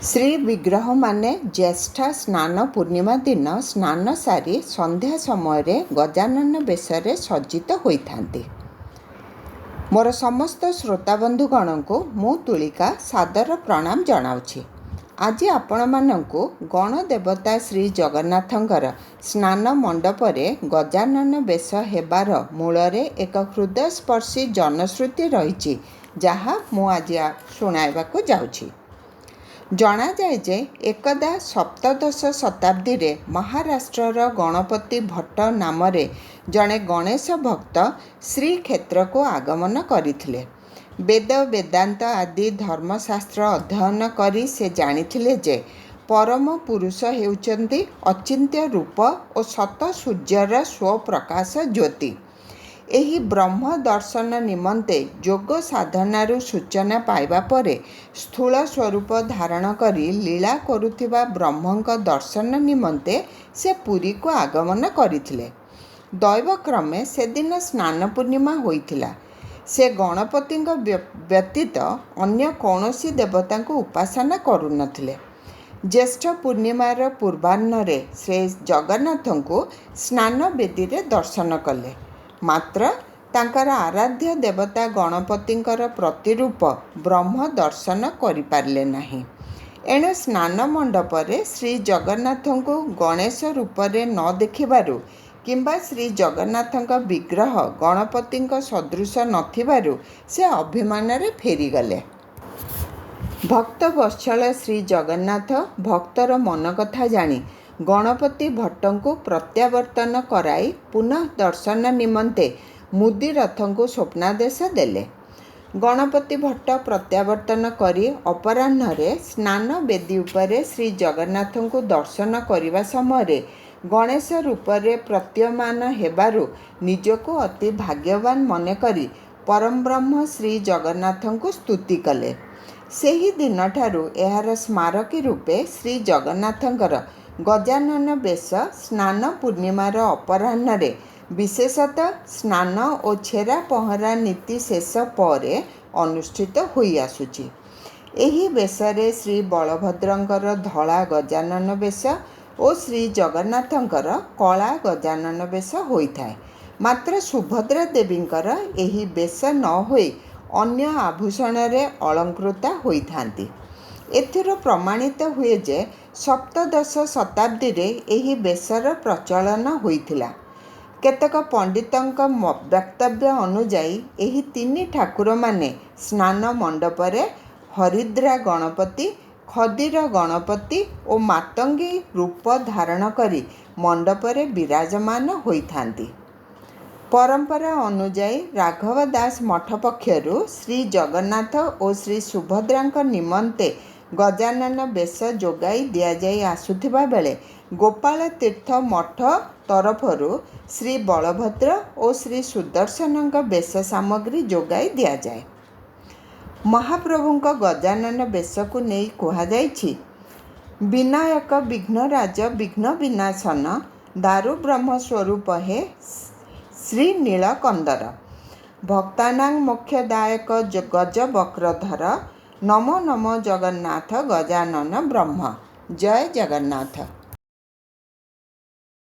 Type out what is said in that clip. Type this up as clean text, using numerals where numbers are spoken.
ଶ୍ରୀ ବିଗ୍ରହମାନେ ଜ୍ୟେଷ୍ଠ ସ୍ନାନ ପୂର୍ଣ୍ଣିମା ଦିନ ସ୍ନାନ ସାରି ସନ୍ଧ୍ୟା ସମୟରେ ଗଜାନନ ବେଶରେ ସଜ୍ଜିତ ହୋଇଥାନ୍ତି। ମୋର ସମସ୍ତ ଶ୍ରୋତାବନ୍ଧୁଗଣଙ୍କୁ ମୁଁ ତୁଳିକା ସାଦର ପ୍ରଣାମ ଜଣାଉଛି। ଆଜି ଆପଣମାନଙ୍କୁ ଗଣଦେବତା ଶ୍ରୀ ଜଗନ୍ନାଥଙ୍କର ସ୍ନାନ ମଣ୍ଡପରେ ଗଜାନନ ବେଶ ହେବାର ମୂଳରେ ଏକ ହୃଦୟସ୍ପର୍ଶୀ ଜନଶ୍ରୁତି ରହିଛି, ଯାହା ମୁଁ ଆଜି ଶୁଣାଇବାକୁ ଯାଉଛି। ଜଣାଯାଏ ଯେ ଏକଦା ସପ୍ତଦଶ ଶତାବ୍ଦୀରେ ମହାରାଷ୍ଟ୍ରର ଗଣପତି ଭଟ୍ଟ ନାମରେ ଜଣେ ଗଣେଶ ଭକ୍ତ ଶ୍ରୀକ୍ଷେତ୍ରକୁ ଆଗମନ କରିଥିଲେ। ବେଦ ବେଦାନ୍ତ ଆଦି ଧର୍ମଶାସ୍ତ୍ର ଅଧ୍ୟୟନ କରି ସେ ଜାଣିଥିଲେ ଯେ ପରମ ପୁରୁଷ ହେଉଛନ୍ତି ଅଚିନ୍ତ୍ୟ ରୂପ ଓ ସତ ସୂର୍ଯ୍ୟର ସ୍ୱପ୍ରକାଶ ଜ୍ୟୋତି। ଏହି ବ୍ରହ୍ମ ଦର୍ଶନ ନିମନ୍ତେ ଯୋଗ ସାଧନାରୁ ସୂଚନା ପାଇବା ପରେ ସ୍ଥୂଳ ସ୍ୱରୂପ ଧାରଣ କରି ଲୀଳା କରୁଥିବା ବ୍ରହ୍ମଙ୍କ ଦର୍ଶନ ନିମନ୍ତେ ସେ ପୁରୀକୁ ଆଗମନ କରିଥିଲେ। ଦୈବକ୍ରମେ ସେଦିନ ସ୍ନାନ ପୂର୍ଣ୍ଣିମା ହୋଇଥିଲା। ସେ ଗଣପତିଙ୍କ ବ୍ୟତୀତ ଅନ୍ୟ କୌଣସି ଦେବତାଙ୍କୁ ଉପାସନା କରୁନଥିଲେ। ଜ୍ୟେଷ୍ଠ ପୂର୍ଣ୍ଣିମାର ପୂର୍ବାହ୍ନରେ ସେ ଜଗନ୍ନାଥଙ୍କୁ ସ୍ନାନ ବେଦୀରେ ଦର୍ଶନ କଲେ। ମାତ୍ର ତାଙ୍କର ଆରାଧ୍ୟ ଦେବତା ଗଣପତିଙ୍କର ପ୍ରତିରୂପ ବ୍ରହ୍ମ ଦର୍ଶନ କରିପାରିଲେ ନାହିଁ। ଏଣୁ ସ୍ନାନ ମଣ୍ଡପରେ ଶ୍ରୀ ଜଗନ୍ନାଥଙ୍କୁ ଗଣେଶ ରୂପରେ ନ ଦେଖିବାରୁ କିମ୍ବା ଶ୍ରୀ ଜଗନ୍ନାଥଙ୍କ ବିଗ୍ରହ ଗଣପତିଙ୍କ ସଦୃଶ ନଥିବାରୁ ସେ ଅଭିମାନରେ ଫେରିଗଲେ। ଭକ୍ତବତ୍ସଳ ଶ୍ରୀ ଜଗନ୍ନାଥ ଭକ୍ତର ମନ କଥା ଜାଣି ଗଣପତି ଭଟ୍ଟଙ୍କୁ ପ୍ରତ୍ୟାବର୍ତ୍ତନ କରାଇ ପୁନଃ ଦର୍ଶନ ନିମନ୍ତେ ମୁଦିରଥଙ୍କୁ ସ୍ୱପ୍ନାଦେଶ ଦେଲେ। ଗଣପତି ଭଟ୍ଟ ପ୍ରତ୍ୟାବର୍ତ୍ତନ କରି ଅପରାହ୍ନରେ ସ୍ନାନ ବେଦୀ ଉପରେ ଶ୍ରୀ ଜଗନ୍ନାଥଙ୍କୁ ଦର୍ଶନ କରିବା ସମୟରେ ଗଣେଶ ରୂପରେ ପ୍ରତୀୟମାନ ହେବାରୁ ନିଜକୁ ଅତି ଭାଗ୍ୟବାନ ମନେକରି ପରଂବ୍ରହ୍ମ ଶ୍ରୀ ଜଗନ୍ନାଥଙ୍କୁ ସ୍ତୁତି କଲେ। ସେହି ଦିନଠାରୁ ଏହାର ସ୍ମାରକୀ ରୂପେ ଶ୍ରୀ ଜଗନ୍ନାଥଙ୍କର ଗଜାନନ ବେଶ ସ୍ନାନ ପୂର୍ଣ୍ଣିମାର ଅପରାହ୍ନରେ ବିଶେଷତଃ ସ୍ନାନ ଓ ଛେରା ପହଁରା ନୀତି ଶେଷ ପରେ ଅନୁଷ୍ଠିତ ହୋଇଆସୁଛି। ଏହି ବେଶରେ ଶ୍ରୀ ବଳଭଦ୍ରଙ୍କର ଧଳା ଗଜାନନ ବେଶ ଓ ଶ୍ରୀ ଜଗନ୍ନାଥଙ୍କର କଳା ଗଜାନନ ବେଶ ହୋଇଥାଏ। ମାତ୍ର ସୁଭଦ୍ରା ଦେବୀଙ୍କର ଏହି ବେଶ ନ ହୋଇ ଅନ୍ୟ ଆଭୂଷଣରେ ଅଳଙ୍କୃତା ହୋଇଥାନ୍ତି। ଏଥିରୁ ପ୍ରମାଣିତ ହୁଏ ଯେ ସପ୍ତଦଶ ଶତାବ୍ଦୀରେ ଏହି ବେଶର ପ୍ରଚଳନ ହୋଇଥିଲା। କେତେକ ପଣ୍ଡିତଙ୍କ ବକ୍ତବ୍ୟ ଅନୁଯାୟୀ ଏହି ତିନି ଠାକୁରମାନେ ସ୍ନାନ ମଣ୍ଡପରେ ହରିଦ୍ରା ଗଣପତି, ଖଦିର ଗଣପତି ଓ ମାତଙ୍ଗୀ ରୂପ ଧାରଣ କରି ମଣ୍ଡପରେ ବିରାଜମାନ ହୋଇଥାନ୍ତି। ପରମ୍ପରା ଅନୁଯାୟୀ ରାଘବ ଦାସ ମଠ ପକ୍ଷରୁ ଶ୍ରୀ ଜଗନ୍ନାଥ ଓ ଶ୍ରୀ ସୁଭଦ୍ରାଙ୍କ ନିମନ୍ତେ ଗଜାନନ ବେଶ ଯୋଗାଇ ଦିଆଯାଇ ଆସୁଥିବା ବେଳେ ଗୋପାଳ ତୀର୍ଥ ମଠ ତରଫରୁ ଶ୍ରୀ ବଳଭଦ୍ର ଓ ଶ୍ରୀ ସୁଦର୍ଶନଙ୍କ ବେଶ ସାମଗ୍ରୀ ଯୋଗାଇ ଦିଆଯାଏ। ମହାପ୍ରଭୁଙ୍କ ଗଜାନନ ବେଶକୁ ନେଇ କୁହାଯାଇଛି, ବିନାୟକ ବିଘ୍ନରାଜ ବିଘ୍ନ ବିନାଶନ ଦାରୁ ବ୍ରହ୍ମ ସ୍ୱରୂପ ହେ ଶ୍ରୀ ନୀଳକନ୍ଦର ଭକ୍ତାନାଂ ମୋକ୍ଷଦାୟକ ଗଜ ବକ୍ରଧର ନମୋ ନମୋ ଜଗନ୍ନାଥ ଗଜାନନ ବ୍ରହ୍ମ। ଜୟ ଜଗନ୍ନାଥ।